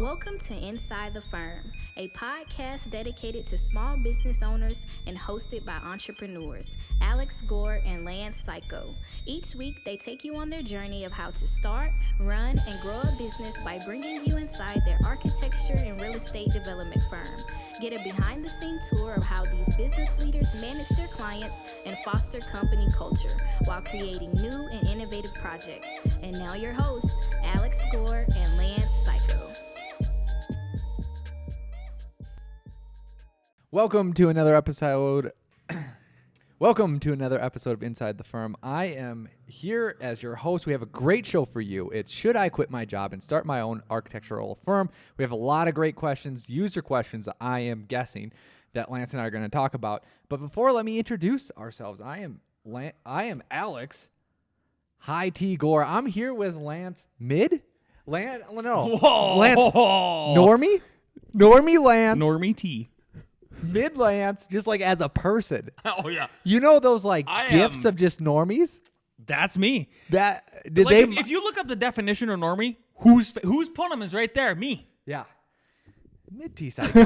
Welcome to Inside the Firm, a podcast dedicated to small business owners and hosted by entrepreneurs, Alex Gore and Lance Cayko. Each week, they take you on their journey of how to start, run, and grow a business by bringing you inside their architecture and real estate development firm. Get a behind-the-scenes tour of how these business leaders manage their clients and foster company culture while creating new and innovative projects. And now your hosts, Alex Gore and Lance Cayko. Welcome to another episode. Welcome to another episode of Inside the Firm. I am here as your host. We have a great show for you. It's Should I Quit My Job and Start My Own Architectural Firm? We have a lot of great questions, user questions, I am guessing, that Lance and I are going to talk about. But before, let me introduce ourselves. I am Alex High T Gore. I'm here with Lance Mid? Lance, no. Whoa. Lance Normie? Normie Lance. Normie T. Mid Lance, just like as a person. Oh yeah, You know those like I gifts am- of just normies? that's me. That did Like, they? if you look up the definition of normie, who's Punim is right there, me. Yeah. Mid T cycle.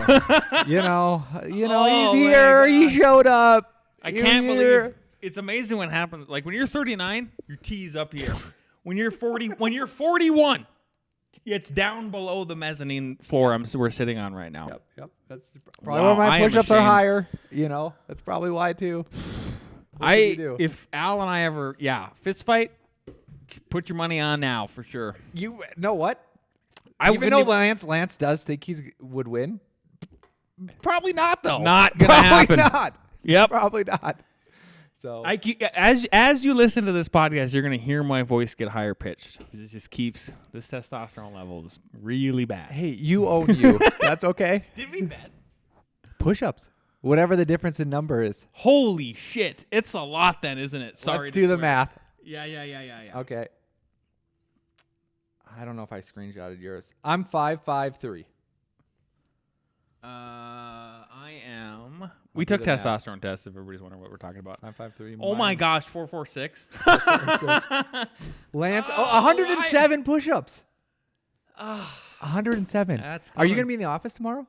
you know, Oh, he's here. my He God. showed up. I He's can't here. believe it's amazing what happens. Like when you're 39, your T's up here. When you're 41, it's down below the mezzanine floor we're sitting on right now. Yep. That's probably Wow, why I my am push-ups are ashamed. higher. You know, that's probably why too. What can you do? If Al and I ever, fist fight, put your money on now for sure. You know what? I Even wouldn't though even- Lance does think he would win, probably not though. Not gonna probably happen. Not. Yep. Probably not. So As you listen to this podcast, you're gonna hear my voice get higher pitched. It just keeps this testosterone level is really bad. hey, you own you. That's okay. Did we bet? Push-ups, whatever the difference in number is. Holy shit! It's a lot then, isn't it? Sorry. Let's to do the swear. math. Yeah. Okay. I don't know if I screenshotted yours. I'm 5'3". I am. I'll We do took the math. testosterone tests. If everybody's wondering what we're talking about. 5'3". Oh my gosh, 446. Lance, Oh, 107 push-ups. Ah, 107. That's Are you coming. gonna be in the office tomorrow?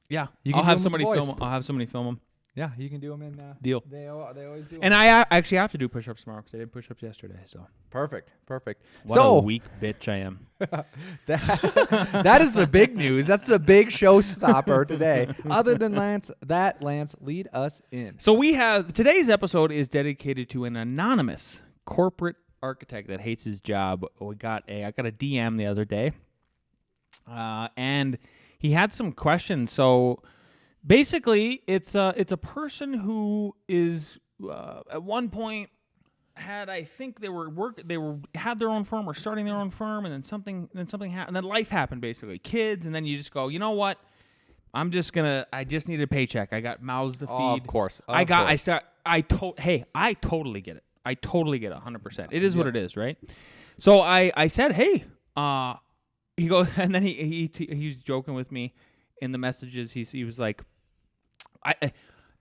yeah. You can I'll do have 'em with somebody the boys. film. 'em. I'll have somebody film them. Yeah, you can do them in. Deal. They always do. 'em. And I actually have to do push-ups tomorrow because I did push-ups yesterday. So Perfect. what So a weak bitch I am. that is the big news. That's the big showstopper today. Other than Lance, lead us in. So we have today's episode is dedicated to an anonymous corporate architect that hates his job. I got a DM the other day, and he had some questions. So basically, it's a person who is at one point had had their own firm or starting their own firm, and then something happened, and then life happened, basically kids, and then you just go, you know what? I just need a paycheck. I got mouths to feed. Of course. I totally get it. I totally get it 100%. It is what it is, right? So I said, hey, he goes, and then he's joking with me in the messages. He was like,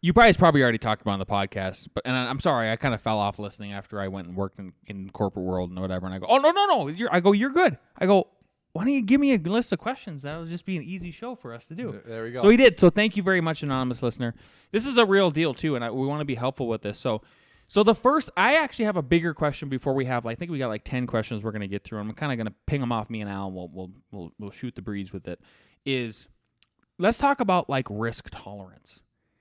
you guys probably already talked about it on the podcast, and I'm sorry, I kind of fell off listening after I went and worked in corporate world and whatever. And I go, oh no, you're good. I go, why don't you give me a list of questions? That'll just be an easy show for us to do. There we go. So he did. So thank you very much, anonymous listener. This is a real deal too, and we want to be helpful with this. So the first, I actually have a bigger question before we have. I think we got like 10 questions we're gonna get through. I'm kind of gonna ping them off me and Al. And we'll shoot the breeze with it. Let's talk about like risk tolerance.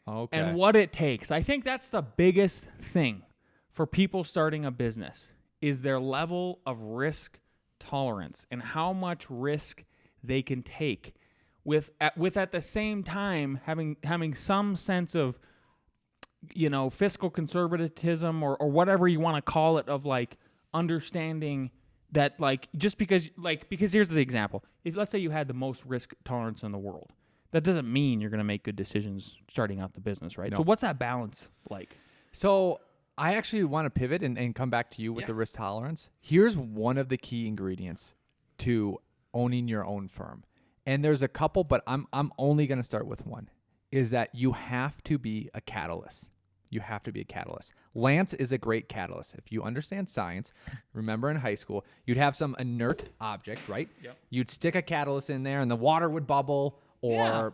Okay. And what it takes. I think that's the biggest thing for people starting a business is their level of risk tolerance and how much risk they can take with at the same time having some sense of, you know, fiscal conservatism or whatever you want to call it, of like understanding that like because here's the example. If let's say you had the most risk tolerance in the world, that doesn't mean you're going to make good decisions starting out the business, right? No. So what's that balance like? So I actually want to pivot and come back to you with the risk tolerance. Here's one of the key ingredients to owning your own firm. And there's a couple, but I'm only going to start with one, is that you have to be a catalyst. you have to be a catalyst. Lance is a great catalyst. If you understand science, remember in high school, you'd have some inert object, right? Yep. You'd stick a catalyst in there and the water would bubble or,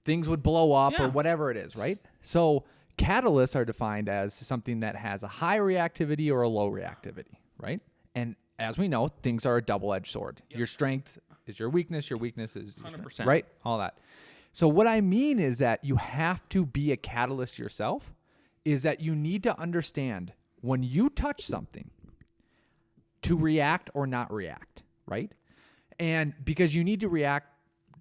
things would blow up or whatever it is, right? So catalysts are defined as something that has a high reactivity or a low reactivity, right? And as we know, things are a double-edged sword. Your strength is your weakness is your 100%. strength, right? All that. So what I mean is that you have to be a catalyst yourself, is that you need to understand when you touch something to react or not react, right? And because you need to react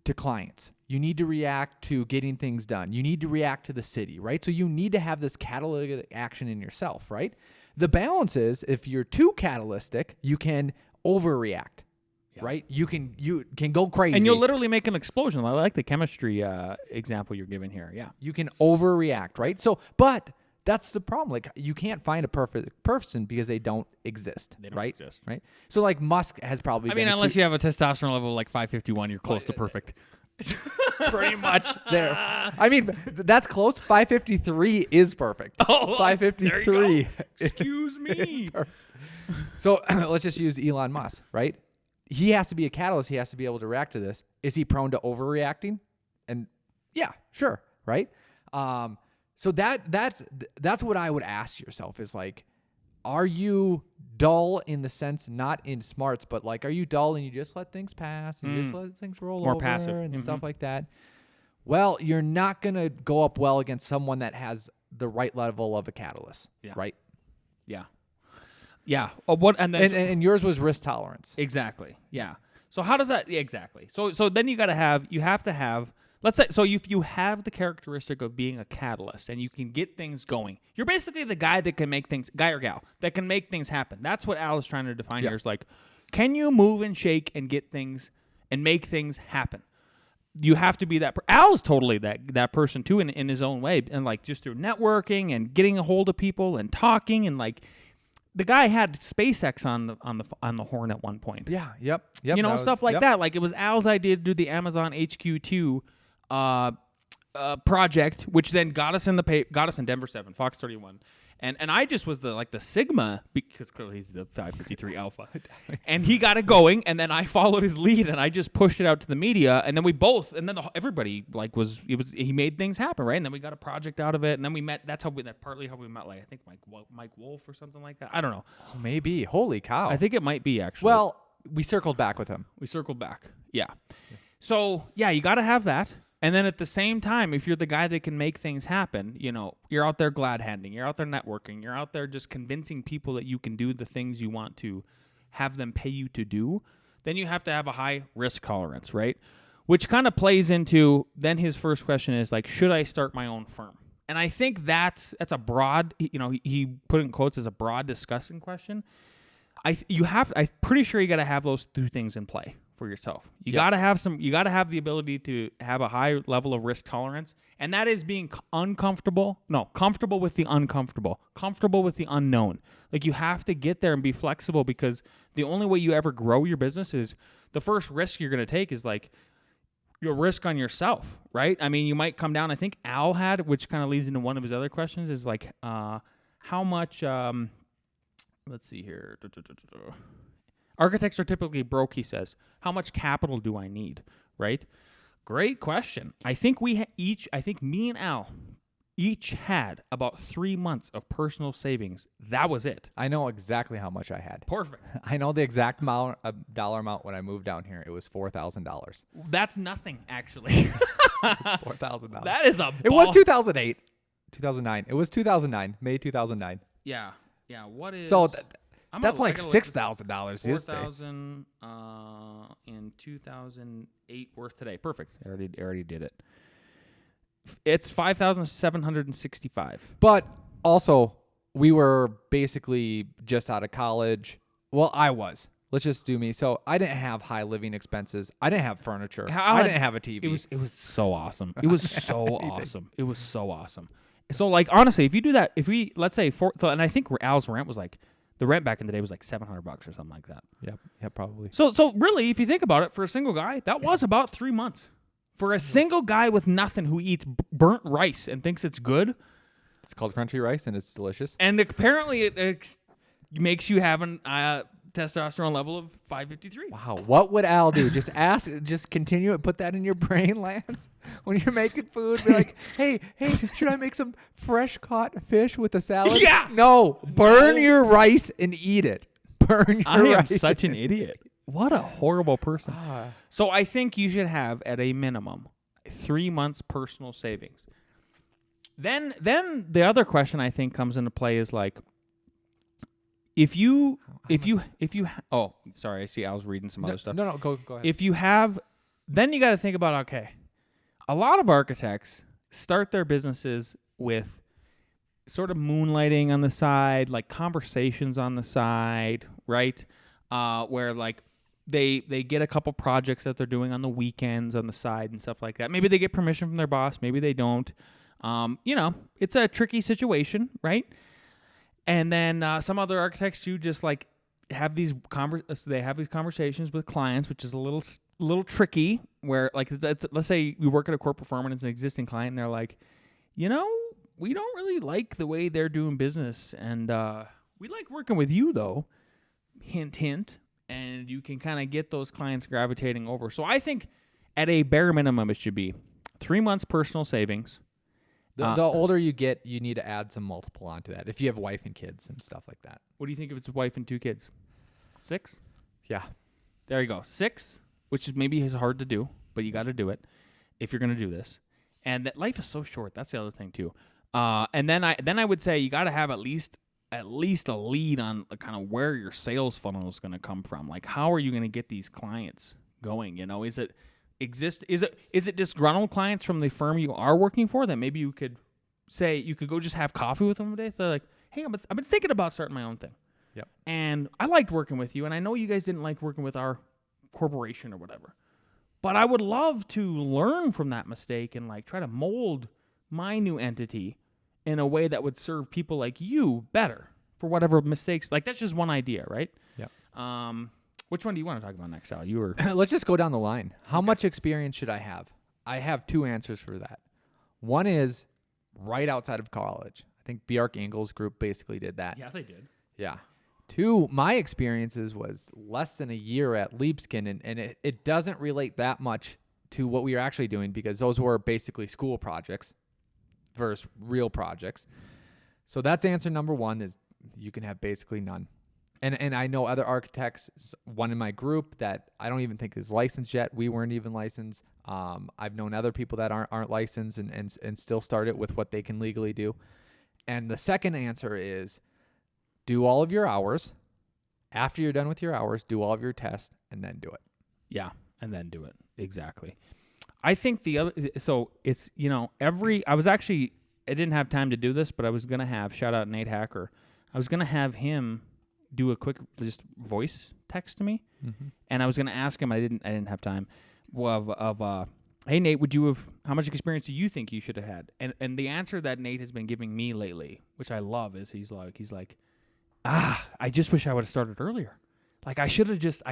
to clients, you need to react to getting things done, you need to react to the city, right? So you need to have this catalytic action in yourself, right? The balance is if you're too catalytic, you can overreact. Right? You can go crazy. And you'll literally make an explosion. I like the chemistry example you're giving here. Yeah. You can overreact, right? So, but that's the problem. Like, you can't find a perfect person because they don't exist. They don't right? exist. Right? So, like, Musk has probably been unless you have a testosterone level of like 551, you're close to perfect. pretty much there. I mean, that's close. 553 is perfect. Oh, 553. there you go. Excuse me. So, let's just use Elon Musk, right? He has to be a catalyst. He has to be able to react to this. Is he prone to overreacting? And yeah, sure, right? So that's what I would ask yourself is like, are you dull in the sense, not in smarts, but like, are you dull and you just let things pass and you just let things roll More over passive. and stuff like that? Well, you're not going to go up well against someone that has the right level of a catalyst, right? Yeah. Yeah. And yours was risk tolerance. Exactly. Yeah. So how does that exactly? So then you have to have let's say so if you have the characteristic of being a catalyst and you can get things going, you're basically the guy that can make things guy or gal that can make things happen. That's what Al is trying to define here. Is like, can you move and shake and get things and make things happen? You have to be that. Al's totally that person too in his own way, and like just through networking and getting a hold of people and talking and like. The guy had SpaceX on the horn at one point. Yeah, yep. Stuff like that. Like it was Al's idea to do the Amazon HQ2 project, which then got us in Denver 7, Fox 31. And I just was the Sigma because clearly he's the 553 Alpha. And he got it going, and then I followed his lead and I just pushed it out to the media, and then we both and then everybody he made things happen, right? And then we got a project out of it, and then we met. That's partly how we met, like I think Mike Wolf or something like that. I don't know. Oh, maybe. Holy cow. I think it might be actually. Well, we circled back with him. Yeah. So, yeah, you got to have that. And then at the same time, if you're the guy that can make things happen, you're out there glad handing, you're out there networking, you're out there just convincing people that you can do the things you want to have them pay you to do, then you have to have a high risk tolerance, right? Which kind of plays into, then his first question is like, should I start my own firm? And I think that's a broad, he put in quotes as a broad discussion question. I'm pretty sure you got to have those two things in play for yourself. You got to have the ability to have a high level of risk tolerance, and that is being comfortable with the uncomfortable, comfortable with the unknown. Like you have to get there and be flexible, because the only way you ever grow your business is the first risk you're going to take is like your risk on yourself, right? I mean, you might come down, I think Al had, which kind of leads into one of his other questions, is like how much let's see here. Architects are typically broke, he says. How much capital do I need, right? Great question. I think me and Al each had about 3 months of personal savings. That was it. I know exactly how much I had. Perfect. I know the exact dollar amount when I moved down here. It was $4,000. That's nothing, actually. $4,000. That is a ball. It was 2008. 2009. It was 2009. May 2009. Yeah. Yeah. What is... So... That's like $6,000 these days. 4,000 in 2008 worth today. Perfect. I already did it. It's 5,765. But also, we were basically just out of college. Well, I was. Let's just do me. So I didn't have high living expenses. I didn't have furniture. I didn't have a TV. It was so awesome. It was so awesome. It was so awesome. So like honestly, if you do that, let's say and I think Al's rent was like. The rent back in the day was like $700 or something like that. Yeah, probably. So really, if you think about it, for a single guy, that was about 3 months. For a single guy with nothing who eats burnt rice and thinks it's good, It's called crunchy rice, and it's delicious. And apparently it makes you have a testosterone level of 553. Wow, what would Al do? Just continue it. Put that in your brain, Lance. When you're making food, be like, hey, should I make some fresh caught fish with a salad? Yeah. No, burn your rice and eat it. Burn your rice. I am such an idiot. What a horrible person. So I think you should have, at a minimum, 3 months personal savings. Then the other question I think comes into play is like, oh, sorry, I see Al's reading some other stuff. No, go ahead. If you have, then you got to think about, okay, a lot of architects start their businesses with sort of moonlighting on the side, like conversations on the side, right? Where like they get a couple projects that they're doing on the weekends on the side and stuff like that. Maybe they get permission from their boss, maybe they don't. It's a tricky situation, right? And then some other architects too just like have these conversations with clients, which is a little tricky. Where like let's say you work at a corporate firm and it's an existing client, and they're like, we don't really like the way they're doing business, and we like working with you though. Hint, hint. And you can kind of get those clients gravitating over. So I think at a bare minimum, it should be 3 months personal savings. The older you get, you need to add some multiple onto that. If you have a wife and kids and stuff like that. What do you think if it's a wife and 2 kids? 6? Yeah. There you go. 6, which is maybe is hard to do, but you got to do it if you're going to do this. And that life is so short. That's the other thing too. And then I would say you got to have at least a lead on kind of where your sales funnel is going to come from. Like, how are you going to get these clients going? Is it disgruntled clients from the firm you are working for that maybe you could say you could go just have coffee with them one day? So they're like, hey, I've been thinking about starting my own thing. Yep. And I liked working with you, and I know you guys didn't like working with our corporation or whatever. But I would love to learn from that mistake and like try to mold my new entity in a way that would serve people like you better for whatever mistakes. Like, that's just one idea, right? Yeah. Which one do you want to talk about next, Al? You were Let's just go down the line. How much experience should I have? I have 2 answers for that. One is right outside of college. I think Bjark Engel's group basically did that. Yeah, they did. Yeah. 2, my experiences was less than a year at Liebskin, and it doesn't relate that much to what we are actually doing because those were basically school projects versus real projects. So that's answer number 1 is you can have basically none. And I know other architects, one in my group that I don't even think is licensed yet. We weren't even licensed. I've known other people that aren't licensed and still started with what they can legally do. And the second answer is do all of your hours. After you're done with your hours, do all of your tests and then do it. Yeah, and then do it. Exactly. I think so it's, I didn't have time to do this, but I was going to have, shout out Nate Hacker, I was going to have him do a quick just voice text to me, and I was going to ask him. I didn't have time. Hey Nate, how much experience do you think you should have had? And the answer that Nate has been giving me lately, which I love, is he's like, I just wish I would have started earlier. Like I should have just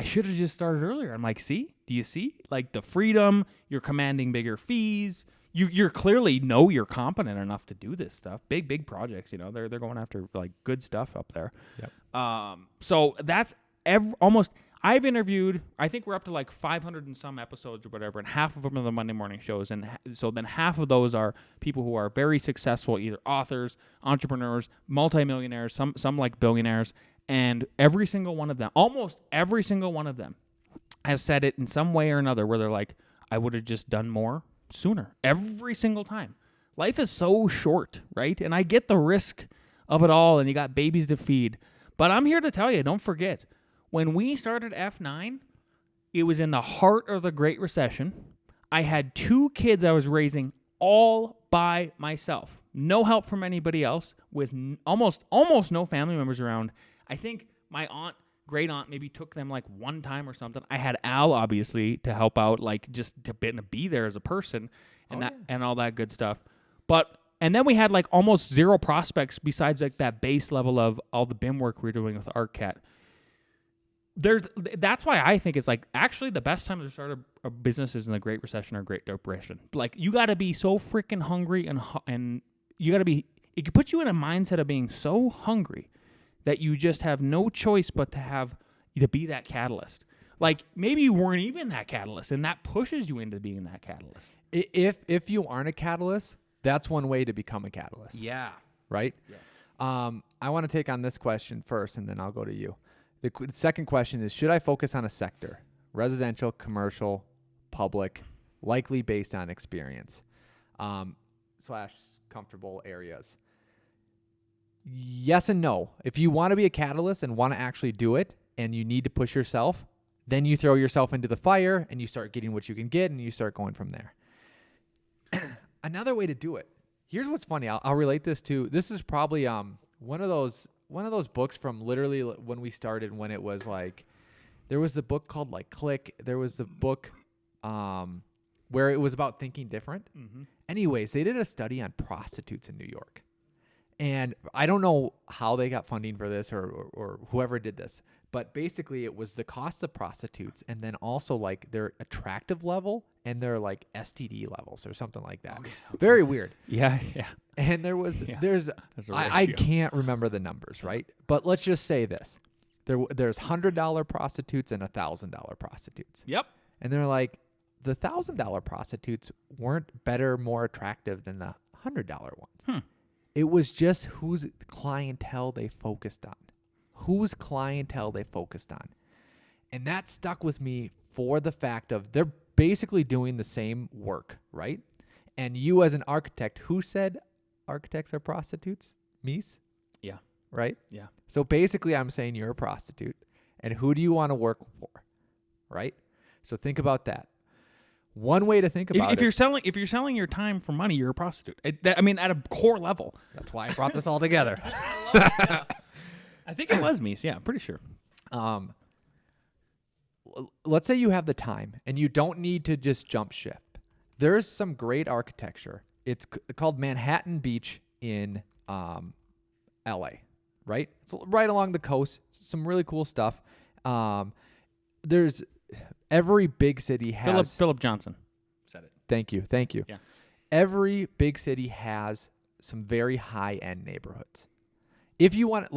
started earlier. I'm like, see, do you see? Like the freedom, you're commanding bigger fees. You're clearly you're competent enough to do this stuff. Big projects, they're going after like good stuff up there. Yep. So that's almost. I've interviewed. I think we're up to like 500 and some episodes or whatever, and half of them are the Monday morning shows, and so then half of those are people who are very successful, either authors, entrepreneurs, multimillionaires, some like billionaires, and every single one of them, almost every single one of them, has said it in some way or another where they're like, I would have just done more sooner. Every single time. Life is so short, right? And I get the risk of it all, and you got babies to feed. But I'm here to tell you, don't forget, when we started F9, it was in the heart of the Great Recession. I had 2 kids I was raising all by myself. No help from anybody else, with almost no family members around. I think my great aunt maybe took them like one time or something. I had Al obviously to help out, like just to be there as a person and and all that good stuff. And then we had like almost 0 prospects besides like that base level of all the BIM work we were doing with ArcCat. That's why I think it's like actually the best time to start a business is in the Great Recession or Great Depression. Like you got to be so freaking hungry and you got to be. it can put you in a mindset of being so hungry that you just have no choice but to be that catalyst. Like maybe you weren't even that catalyst, and that pushes you into being that catalyst. If you aren't a catalyst, that's one way to become a catalyst. Yeah. Right? Yeah. I want to take on this question first, and then I'll go to you. The second question is, should I focus on a sector? Residential, commercial, public, likely based on experience, / comfortable areas. Yes and no. If you want to be a catalyst and want to actually do it, and you need to push yourself, then you throw yourself into the fire, and you start getting what you can get, and you start going from there. Another way to do it. Here's what's funny. I'll relate this to. This is probably one of those books from literally when we started, when it was like, there was a book called like Click. There was a book where it was about thinking different. Mm-hmm. Anyways, they did a study on prostitutes in New York. And I don't know how they got funding for this or whoever did this, but basically it was the cost of prostitutes and then also like their attractive level and their like STD levels or something like that. Okay. Very weird. Yeah. And there's I can't remember the numbers, right? But let's just say this. There's $100 prostitutes and $1,000 prostitutes. Yep. And they're like, the $1,000 prostitutes weren't better, more attractive than the $100 ones. It was just whose clientele they focused on. And that stuck with me for the fact of they're basically doing the same work, right? And you as an architect, who said architects are prostitutes? Mies? Yeah. Right? Yeah. So basically I'm saying you're a prostitute. And who do you want to work for? Right? So think about that. One way to think about if you're selling your time for money, you're a prostitute. At a core level. That's why I brought this all together. I love it, yeah. I think it was Mies. Yeah, I'm pretty sure. Let's say you have the time and you don't need to just jump ship. There's some great architecture. It's called Manhattan Beach in LA, right? It's right along the coast. Some really cool stuff. There's every big city has Philip Johnson said it. Thank you. Yeah. Every big city has some very high-end neighborhoods. If you want,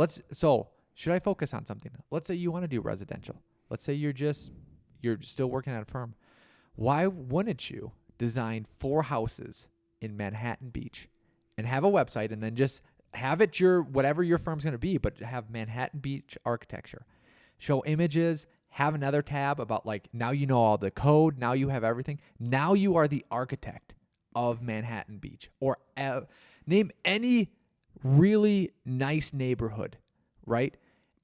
should I focus on something? Let's say you want to do residential. Let's say you're still working at a firm. Why wouldn't you design 4 houses in Manhattan Beach and have a website and then just have it whatever your firm's going to be, but have Manhattan Beach architecture. Show images, have another tab about like, now you know all the code, now you have everything. Now you are the architect of Manhattan Beach, or name any really nice neighborhood, right?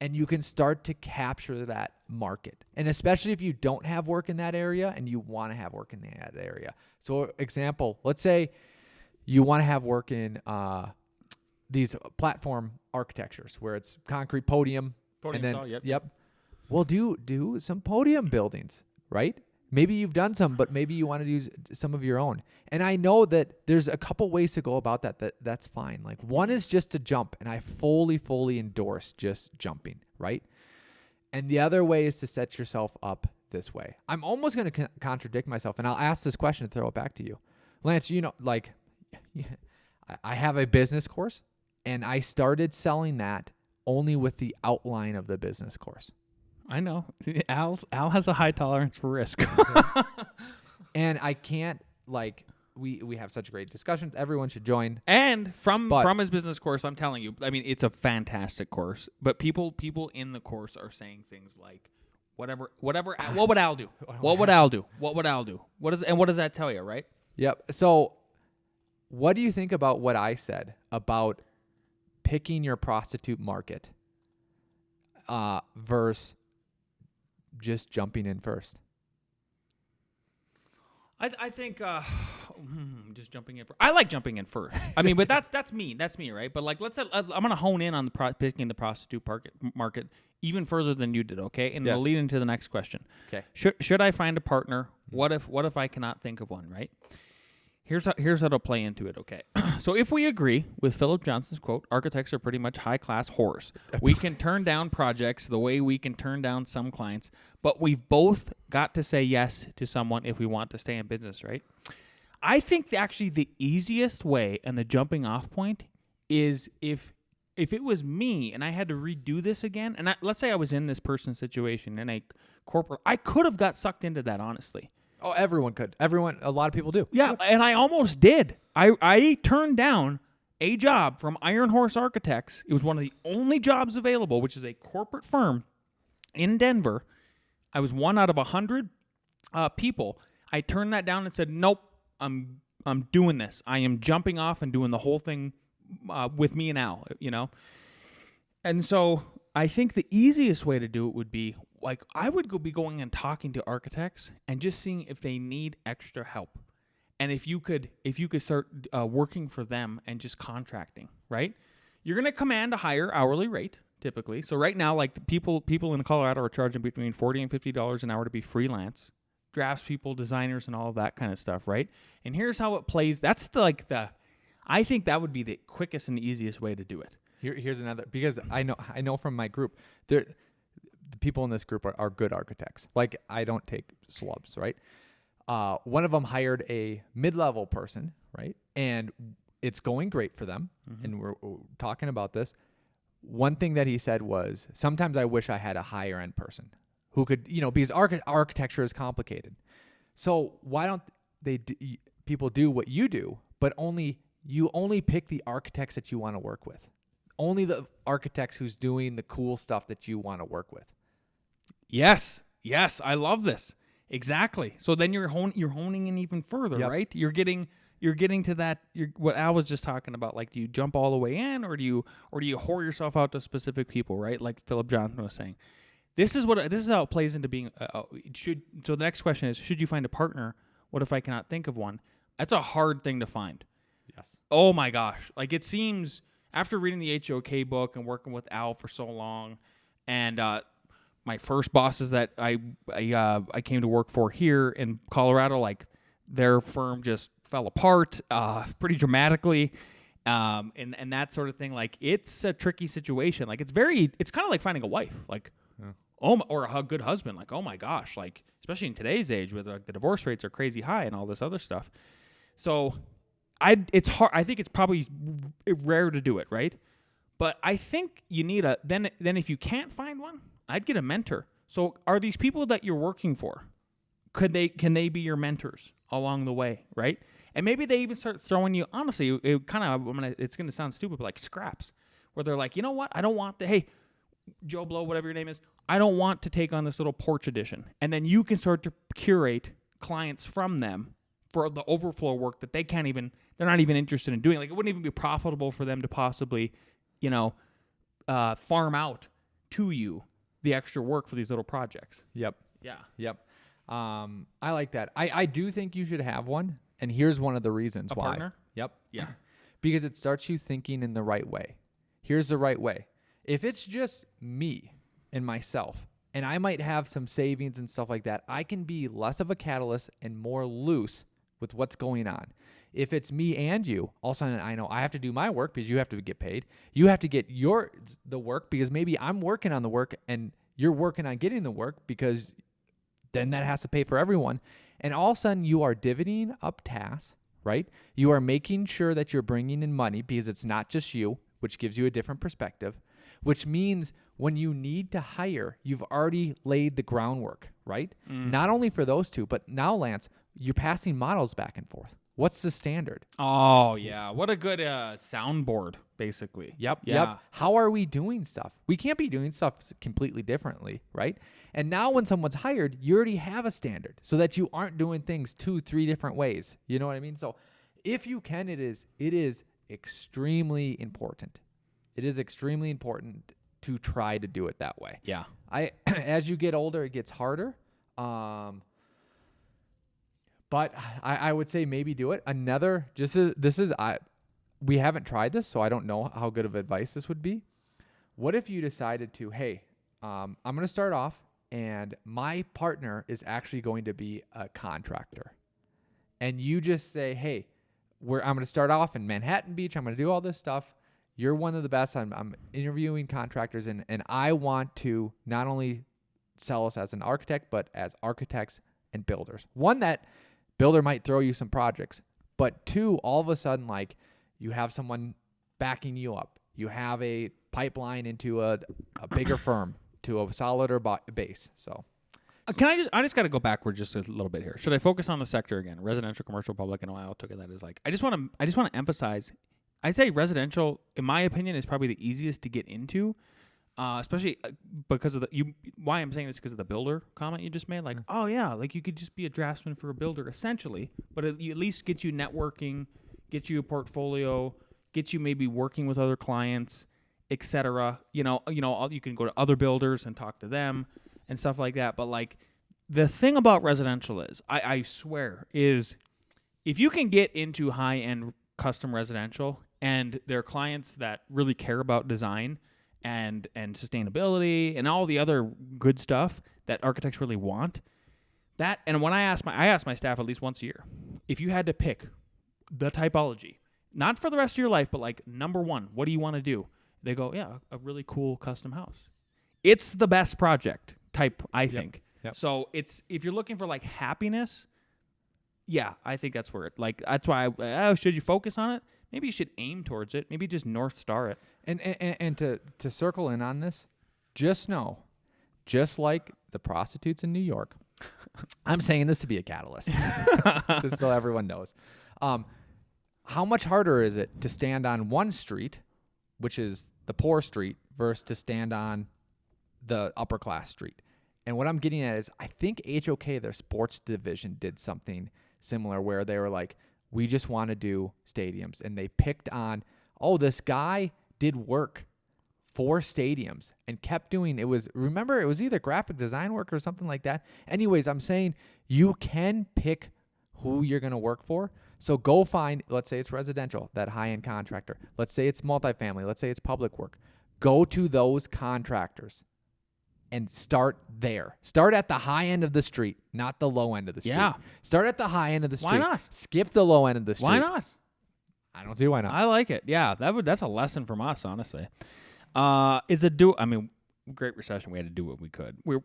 And you can start to capture that market. And especially if you don't have work in that area and you want to have work in that area. So example, let's say you want to have work in these platform architectures where it's concrete podium. Podium and then, style, yep. Yep. Well, do some podium buildings, right? Maybe you've done some, but maybe you want to do some of your own. And I know that there's a couple ways to go about that's fine. Like one is just to jump, and I fully endorse just jumping, right? And the other way is to set yourself up this way. I'm almost going to contradict myself, and I'll ask this question and throw it back to you. Lance, I have a business course, and I started selling that only with the outline of the business course. I know. Al has a high tolerance for risk. And I can't, we have such great discussions. Everyone should join. And from his business course, I'm telling you, I mean, it's a fantastic course. But people in the course are saying things like, what would Al do? What would Al do? What does that tell you, right? Yep. So what do you think about what I said about picking your prostitute market versus just jumping in first? I think just jumping in first. I like jumping in first. I mean, but that's me. That's me, right? But let's say I'm going to hone in on picking the prostitute market even further than you did, okay? And we'll lead into the next question. Okay. Should I find a partner? What if I cannot think of one, right? Here's how to play into it, okay? So if we agree with Philip Johnson's quote, architects are pretty much high-class whores. We can turn down projects the way we can turn down some clients, but we've both got to say yes to someone if we want to stay in business, right? I think actually the easiest way and the jumping off point is if it was me and I had to redo this again, and let's say I was in this person's situation in a corporate, I could have got sucked into that, honestly. Oh, everyone could. A lot of people do. Yeah, and I almost did. I turned down a job from Iron Horse Architects. It was one of the only jobs available, which is a corporate firm in Denver. I was one out of 100 people. I turned that down and said, nope, I'm doing this. I am jumping off and doing the whole thing with me and Al, And so I think the easiest way to do it would be, like, I would be going and talking to architects and just seeing if they need extra help. And if you could start working for them and just contracting, right? You're going to command a higher hourly rate, typically. So right now, like, the people in Colorado are charging between $40 and $50 an hour to be freelance. Draftspeople, designers, and all of that kind of stuff, right? And here's how it plays. That's I think that would be the quickest and easiest way to do it. Here's another, because I know from my group, the people in this group are good architects. Like, I don't take slubs, right? One of them hired a mid-level person, right? And it's going great for them. Mm-hmm. And we're talking about this. One thing that he said was, sometimes I wish I had a higher end person who could, because architecture is complicated. So why don't people do what you do, but you only pick the architects that you want to work with. Only the architects who's doing the cool stuff that you want to work with. Yes, I love this. Exactly. So then you're honing in even further, yep. Right? You're getting to that. What Al was just talking about. Like, do you jump all the way in, or do you whore yourself out to specific people, right? Like Philip Johnson was saying. This is how it plays into being. So the next question is: should you find a partner? What if I cannot think of one? That's a hard thing to find. Yes. Oh my gosh! Like, it seems, after reading the HOK book and working with Al for so long, and my first bosses that I came to work for here in Colorado, like, their firm just fell apart pretty dramatically, and that sort of thing. Like, it's a tricky situation. Like, it's kind of like finding a wife, like, or a good husband. Like, oh my gosh, like, especially in today's age where the divorce rates are crazy high and all this other stuff. So it's hard. I think it's probably rare to do it, right? But I think you need then if you can't find one, I'd get a mentor. So are these people that you're working for, can they be your mentors along the way, right? And maybe they even start throwing you, honestly, it's going to sound stupid, but like scraps, where they're like, you know what? I don't want hey, Joe Blow, whatever your name is, I don't want to take on this little porch edition. And then you can start to curate clients from them for the overflow work that they're not even interested in doing. Like, it wouldn't even be profitable for them to possibly, farm out to you the extra work for these little projects. Yep. Yeah. Yep. I like that. I do think you should have one. And here's one of the reasons why. Partner? Yep. Yeah. Because it starts you thinking in the right way. Here's the right way. If it's just me and myself, and I might have some savings and stuff like that, I can be less of a catalyst and more loose with what's going on. If it's me and you, all of a sudden I know I have to do my work because you have to get paid. You have to get the work because maybe I'm working on the work and you're working on getting the work, because then that has to pay for everyone. And all of a sudden you are divvying up tasks, right? You are making sure that you're bringing in money because it's not just you, which gives you a different perspective, which means when you need to hire, you've already laid the groundwork, right? Not only for those two, but now, Lance, you're passing models back and forth. What's the standard? Oh, yeah. What a good soundboard, basically. Yep. How are we doing stuff? We can't be doing stuff completely differently, right? And now when someone's hired, you already have a standard so that you aren't doing things 2-3 different ways. You know what I mean? So if you can, it is extremely important. It is extremely important to try to do it that way. Yeah. As you get older, it gets harder. But I would say maybe do it. We haven't tried this, so I don't know how good of advice this would be. What if you decided to, hey, I'm going to start off, and my partner is actually going to be a contractor. And you just say, hey, I'm going to start off in Manhattan Beach. I'm going to do all this stuff. You're one of the best. I'm interviewing contractors, and I want to not only sell us as an architect, but as architects and builders. One, that builder might throw you some projects, but two, all of a sudden, like, you have someone backing you up. You have a pipeline into a bigger firm, to a solider base. So I just got to go backward just a little bit here. Should I focus on the sector again? Residential, commercial, public, and Ohio took it. That is like, I just want to emphasize, I say residential, in my opinion, is probably the easiest to get into, especially because of why I'm saying this, because of the builder comment you just made. Like, oh yeah, like you could just be a draftsman for a builder essentially, but at least get you networking, get you a portfolio, get you maybe working with other clients, etc. You can go to other builders and talk to them and stuff like that. But like, the thing about residential is, I swear, is if you can get into high-end custom residential and there are clients that really care about design and sustainability and all the other good stuff that architects really want, that, and when I ask my staff at least once a year, if you had to pick the typology, not for the rest of your life, but like number one, what do you want to do? They go, yeah, a really cool custom house. It's the best project type, I think. Yep. So it's, if you're looking for like happiness, yeah, I think that's where it, like, that's why should you focus on it? Maybe you should aim towards it. Maybe just North Star it. And to circle in on this, just know, just like the prostitutes in New York, I'm saying this to be a catalyst, just so everyone knows. How much harder is it to stand on one street, which is the poor street, versus to stand on the upper class street? And what I'm getting at is, I think HOK, their sports division, did something similar where they were like, we just want to do stadiums. And they picked on, this guy did work for stadiums and kept doing, it was either graphic design work or something like that. Anyways, I'm saying you can pick who you're going to work for. So go find, let's say it's residential, that high-end contractor. Let's say it's multifamily. Let's say it's public work. Go to those contractors and start there. Start at the high end of the street, not the low end of the street. Yeah. Start at the high end of the street. Why not? Skip the low end of the street. Why not? I don't see why not. I like it. Yeah, that's a lesson from us, honestly. Great recession. We had to do what we could. We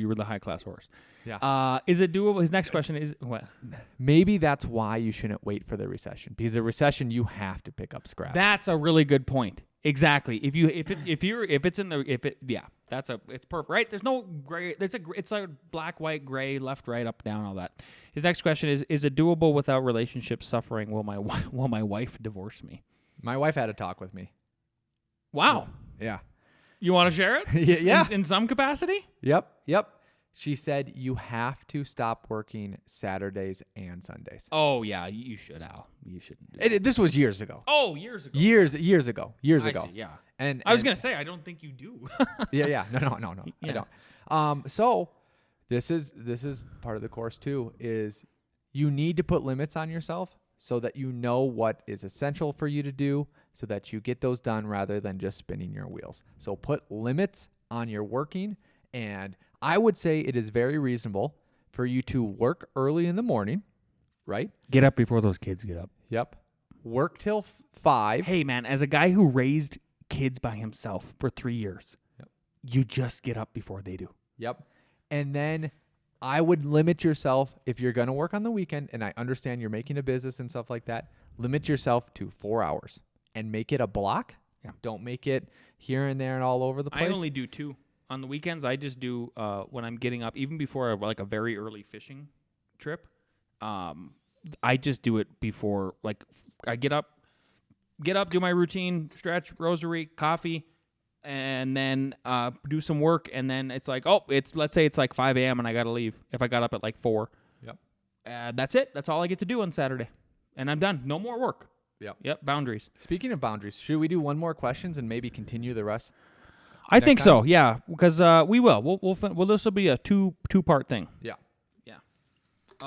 were the high class horse. Yeah. Is it doable? His next question is what? Maybe that's why you shouldn't wait for the recession, because the recession, you have to pick up scraps. That's a really good point. Exactly. It's perfect, right? There's no gray. It's a black, white, gray, left, right, up, down, all that. His next question is it doable without relationship suffering? Will my wife divorce me? My wife had a talk with me. Wow. Yeah. You want to share it? Yeah. In some capacity? Yep. She said you have to stop working Saturdays and Sundays. Oh yeah, you should, Al. You shouldn't do that. This was years ago. Oh, years ago. Years ago. I see, yeah. And I was gonna say, I don't think you do. Yeah. No. Yeah. I don't. So this is part of the course too, is you need to put limits on yourself so that you know what is essential for you to do, so that you get those done rather than just spinning your wheels. So put limits on your working, and I would say it is very reasonable for you to work early in the morning, right? Get up before those kids get up. Yep. Work till 5. Hey man, as a guy who raised kids by himself for 3 years, Yep. You just get up before they do. Yep. And then I would limit yourself, if you're going to work on the weekend, and I understand you're making a business and stuff like that, limit yourself to 4 hours and make it a block. Yeah. Don't make it here and there and all over the place. I only do 2. On the weekends, I just do when I'm getting up, even before like a very early fishing trip. I just do it before, like, I get up, do my routine, stretch, rosary, coffee, and then do some work, and then it's like, let's say it's like 5 a.m. and I gotta leave. If I got up at like 4, that's it. That's all I get to do on Saturday, and I'm done. No more work. Yep. Boundaries. Speaking of boundaries, should we do one more questions and maybe continue the rest? I think so. Yeah, because we will. We'll this will be a two-part thing. Yeah.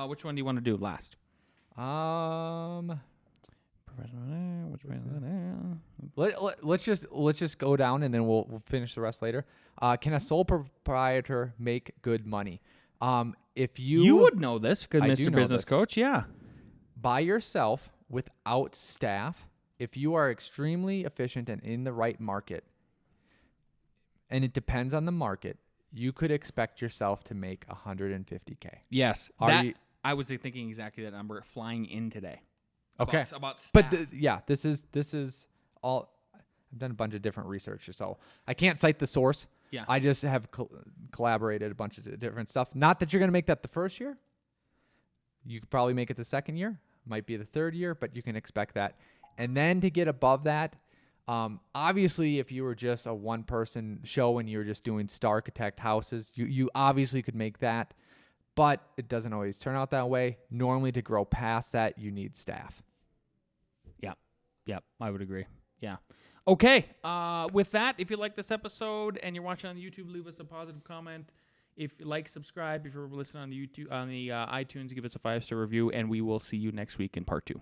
Which one do you want to do last? Let's just go down and then we'll finish the rest later. Can a sole proprietor make good money? If you would know this, good I do Mr. know Business this. Coach. Yeah. By yourself without staff, if you are extremely efficient and in the right market, and it depends on the market, you could expect yourself to make $150K. Yes. I was thinking exactly that number flying in today. Okay. About staff. But this is I've done a bunch of different research, so I can't cite the source. Yeah. I just have collaborated a bunch of different stuff. Not that you're going to make that the first year. You could probably make it the second year, might be the third year, but you can expect that. And then to get above that, obviously, if you were just a one-person show and you were just doing star architect houses, you obviously could make that, but it doesn't always turn out that way. Normally, to grow past that, you need staff. Yep, I would agree. Yeah. Okay. With that, if you like this episode and you're watching on YouTube, leave us a positive comment. If you like, subscribe. If you're listening on the YouTube, on the iTunes, give us a 5-star review, and we will see you next week in part 2.